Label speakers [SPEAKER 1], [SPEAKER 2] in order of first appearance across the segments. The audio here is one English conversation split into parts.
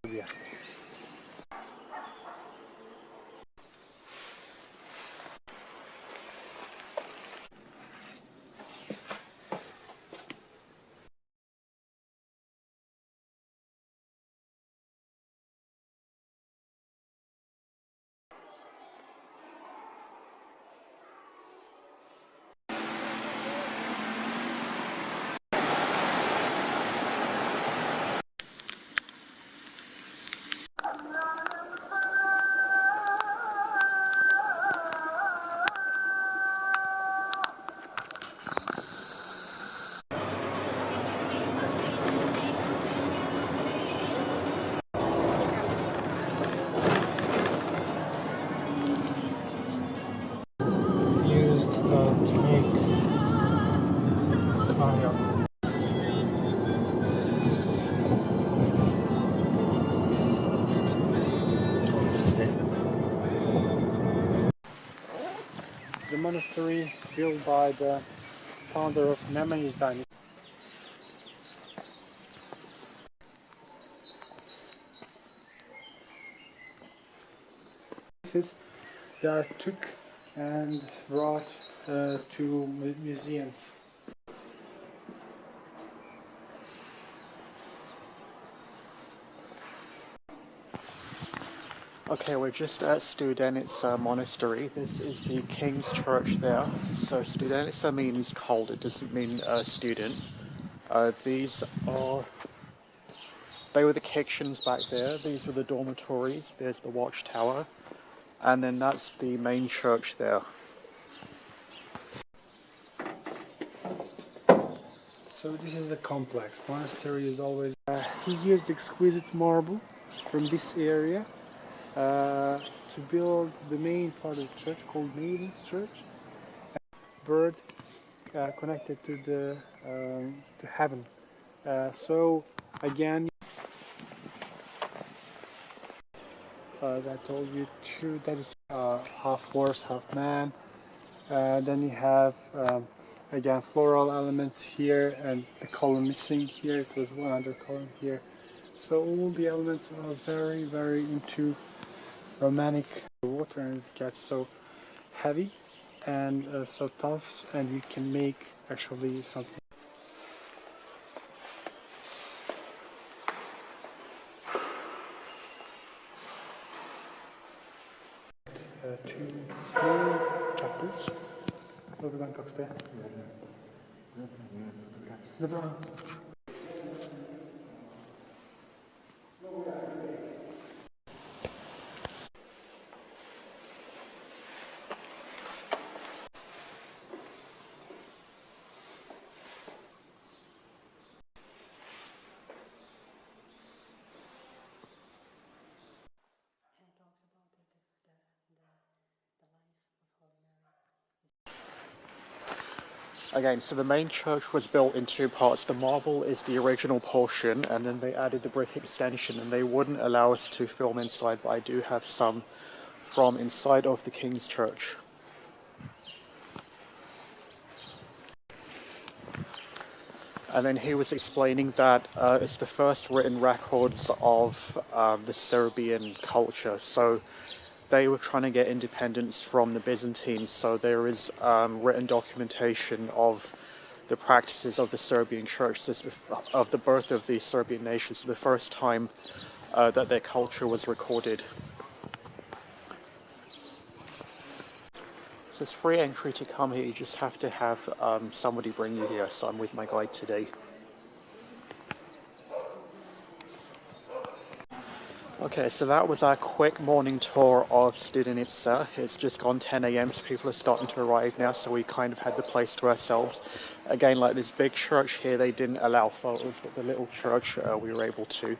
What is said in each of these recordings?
[SPEAKER 1] Serbia. The monastery built by the founder of Nemanjić dynasty. They are took and brought to museums. Okay, we're just at Studenica Monastery. This is the King's Church there. So Studenica means cold, it doesn't mean student. They were the kitchens back there, these were the dormitories, there's the watchtower, and then that's the main church there. So this is the complex. Monastery is always... he used exquisite marble from this area to build the main part of the church called Maiden's Church. Bird connected to the to heaven. So again, as I told you, that is half horse, half man. Then you have again floral elements here, and the column missing here. It was one other column here. So all the elements are very, very into romantic water, and it gets so heavy and so tough, and you can make actually something. Two small chapels. Добър ден, как сте? Забравям. Again, so the main church was built in two parts. The marble is the original portion, and then they added the brick extension, and they wouldn't allow us to film inside, but I do have some from inside of the King's Church. And then he was explaining that it's the first written records of the Serbian culture. So they were trying to get independence from the Byzantines, so there is written documentation of the practices of the Serbian church, of the birth of the Serbian nation. So the first time that their culture was recorded. So it's free entry to come here, you just have to have somebody bring you here, so I'm with my guide today. Okay, so that was our quick morning tour of Studenica. It's just gone 10 AM, so people are starting to arrive now, so we kind of had the place to ourselves. Again, like this big church here, they didn't allow photos, but the little church we were able to.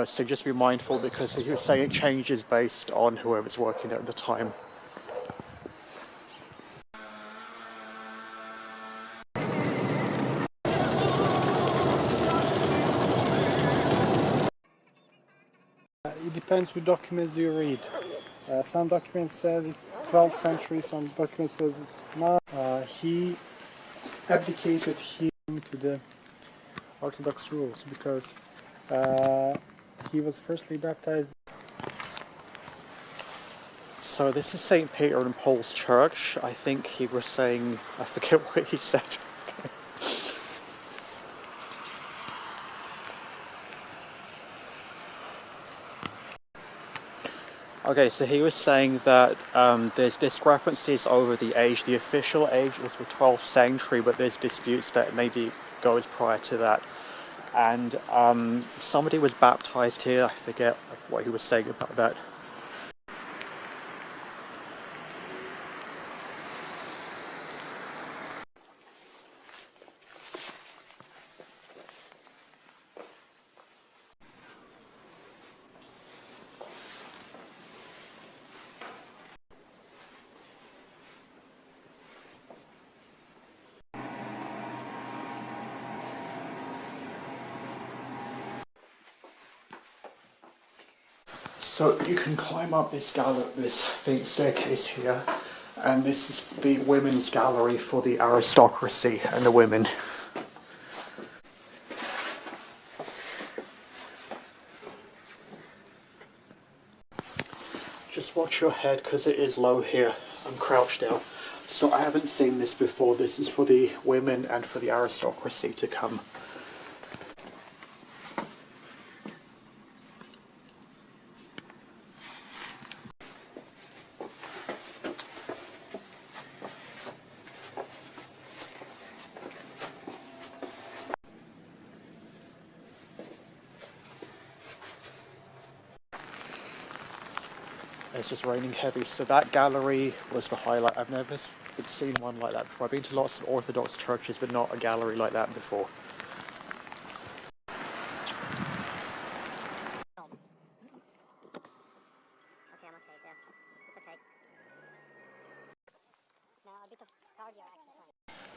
[SPEAKER 1] So just be mindful, because he was saying it changes based on whoever's working there at the time. It depends what documents do you read. Some documents says it's 12th century, some documents says it's not. He abdicated him to the Orthodox rules, because he was firstly baptized.
[SPEAKER 2] So this is St. Peter and Paul's Church. I think he was saying, I forget what he said. Okay, so he was saying that there's discrepancies over the age. The official age is the 12th century, but there's disputes that maybe goes prior to that. And somebody was baptized here. I forget what he was saying about that. So you can climb up this staircase here, and this is the women's gallery for the aristocracy and the women. Just watch your head because it is low here. I'm crouched down. So I haven't seen this before. This is for the women and for the aristocracy to come. It's just raining heavy, so that gallery was the highlight. I've never seen one like that before. I've been to lots of Orthodox churches, but not a gallery like that before.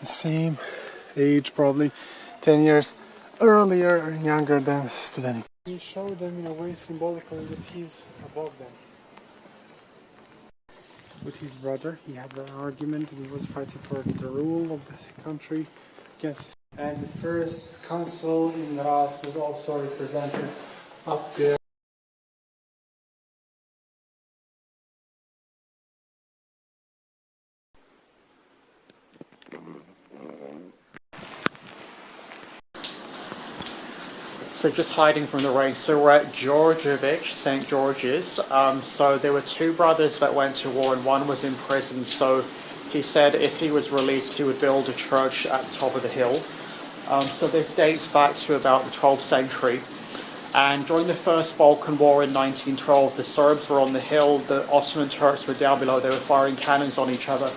[SPEAKER 1] The same age, probably 10 years earlier and younger than Studenica. He showed them in a way symbolically that he's above them. With his brother, he had an argument and he was fighting for the rule of the country against. And the first consul in Ras was also represented up there.
[SPEAKER 2] So just hiding from the rain. So we're at Đurđevi, St. George's. So there were two brothers that went to war and one was in prison. So he said if he was released, he would build a church at the top of the hill. So this dates back to about the 12th century. And during the First Balkan War in 1912, the Serbs were on the hill, the Ottoman Turks were down below. They were firing cannons on each other.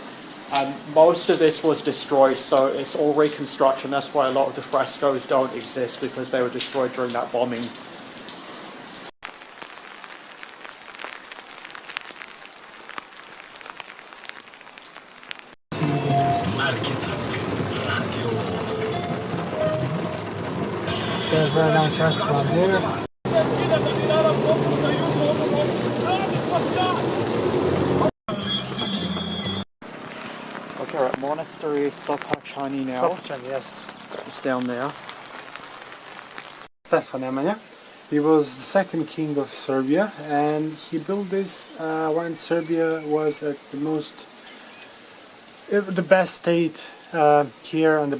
[SPEAKER 2] And most of this was destroyed, so it's all reconstruction. That's why a lot of the frescoes don't exist, because they were destroyed during that bombing.
[SPEAKER 1] There's a nice restaurant here.
[SPEAKER 2] Okay, we're at Monastery Sopocani now.
[SPEAKER 1] Sopocani, yes.
[SPEAKER 2] It's down there.
[SPEAKER 1] Stefan Nemanja. He was the second king of Serbia, and he built this when Serbia was at the best state here on the.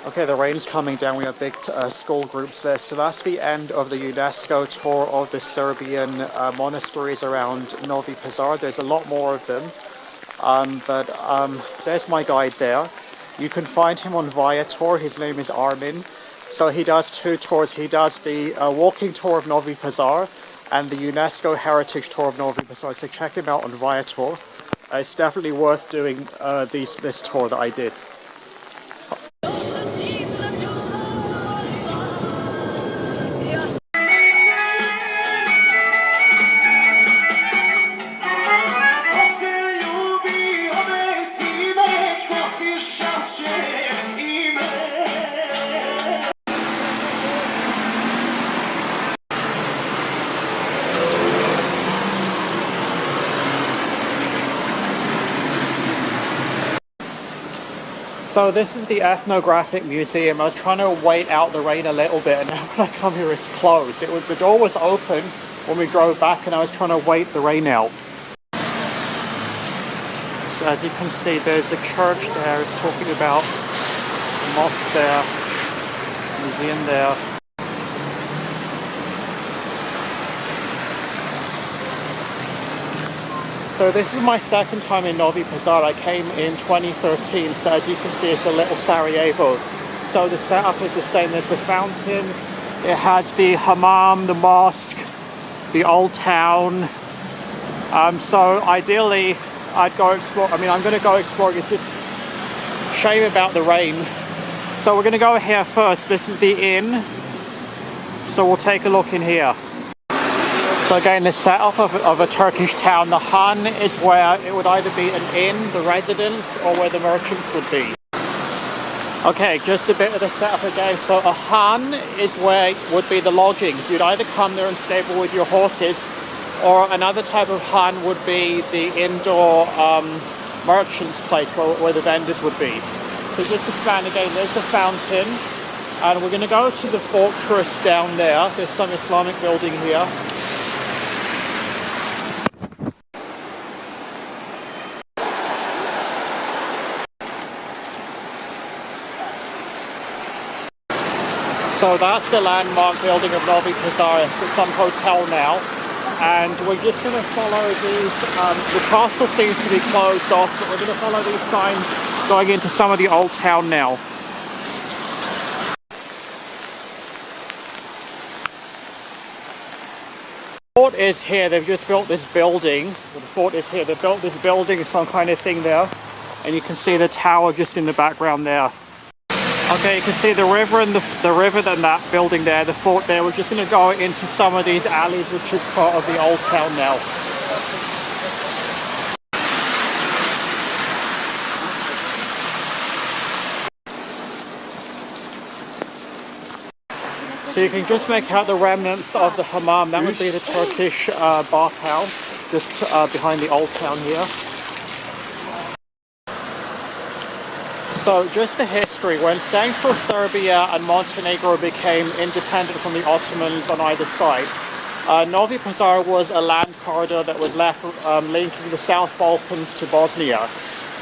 [SPEAKER 2] Okay, the rain's coming down. We have big school groups there. So that's the end of the UNESCO tour of the Serbian monasteries around Novi Pazar. There's a lot more of them. But there's my guide there. You can find him on Viator. His name is Armin. So he does two tours. He does the walking tour of Novi Pazar, and the UNESCO Heritage Tour of Novi Pazar. So check him out on Viator. It's definitely worth doing this tour that I did. So this is the ethnographic museum. I was trying to wait out the rain a little bit, and now when I come here it's closed. The door was open when we drove back, and I was trying to wait the rain out. So as you can see, there's a church there. It's talking about a mosque there, museum there. So this is my second time in Novi Pazar. I came in 2013, so as you can see it's a little Sarajevo. So the setup is the same. There's the fountain, it has the hammam, the mosque, the old town. So ideally I'd go explore. I mean, I'm going to go explore. It's just a shame about the rain. So we're going to go here first. This is the inn. So we'll take a look in here. So again, the setup of a Turkish town, the Han is where it would either be an inn, the residence, or where the merchants would be. Okay, just a bit of the setup again. So a Han is where would be the lodgings. You'd either come there and stable with your horses, or another type of Han would be the indoor merchants place where the vendors would be. So just to span again, there's the fountain, and we're going to go to the fortress down there. There's some Islamic building here. So that's the landmark building of Novi Pazar. It's some hotel now, and we're just going to follow these. The castle seems to be closed off, but we're going to follow these signs going into some of the old town now. The fort is here. They've just built this building. The fort is here. They've built this building, some kind of thing there, and you can see the tower just in the background there. Okay, you can see the river and the river and that building there, the fort there. We're just going to go into some of these alleys, which is part of the old town now. So you can just make out the remnants of the hammam. That would be the Turkish bathhouse, just behind the old town here. So just the history, when central Serbia and Montenegro became independent from the Ottomans on either side, Novi Pazar was a land corridor that was left linking the South Balkans to Bosnia.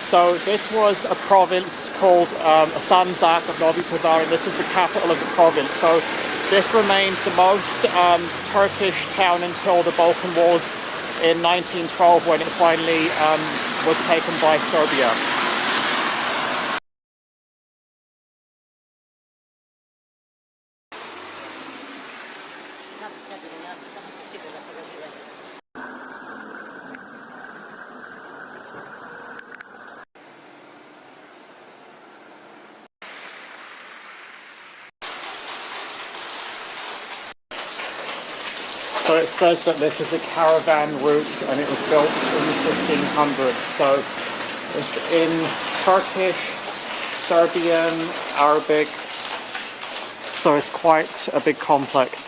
[SPEAKER 2] So this was a province called Sanjak of Novi Pazar, and this is the capital of the province. So this remained the most Turkish town until the Balkan Wars in 1912, when it finally was taken by Serbia. So it says that this is a caravan route and it was built in the 1500s. So it's in Turkish, Serbian, Arabic, so it's quite a big complex.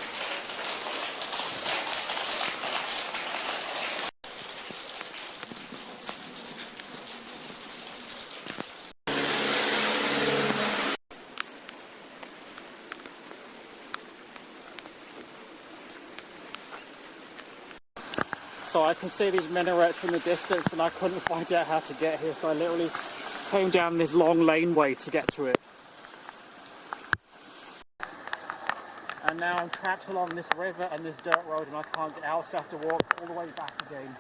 [SPEAKER 2] So I can see these minarets from the distance, and I couldn't find out how to get here, so I literally came down this long laneway to get to it. And now I'm trapped along this river and this dirt road, and I can't get out, so I have to walk all the way back again.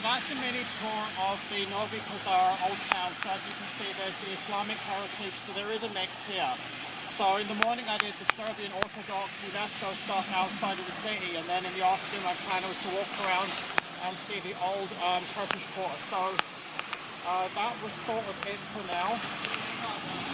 [SPEAKER 2] that's a mini tour of the Novi Pazar Old Town. So as you can see, there's the Islamic heritage, so there is a mix here. So in the morning I did the Serbian Orthodox UNESCO stuff outside of the city, and then in the afternoon my plan was to walk around and see the old Turkish port. So that was sort of it for now.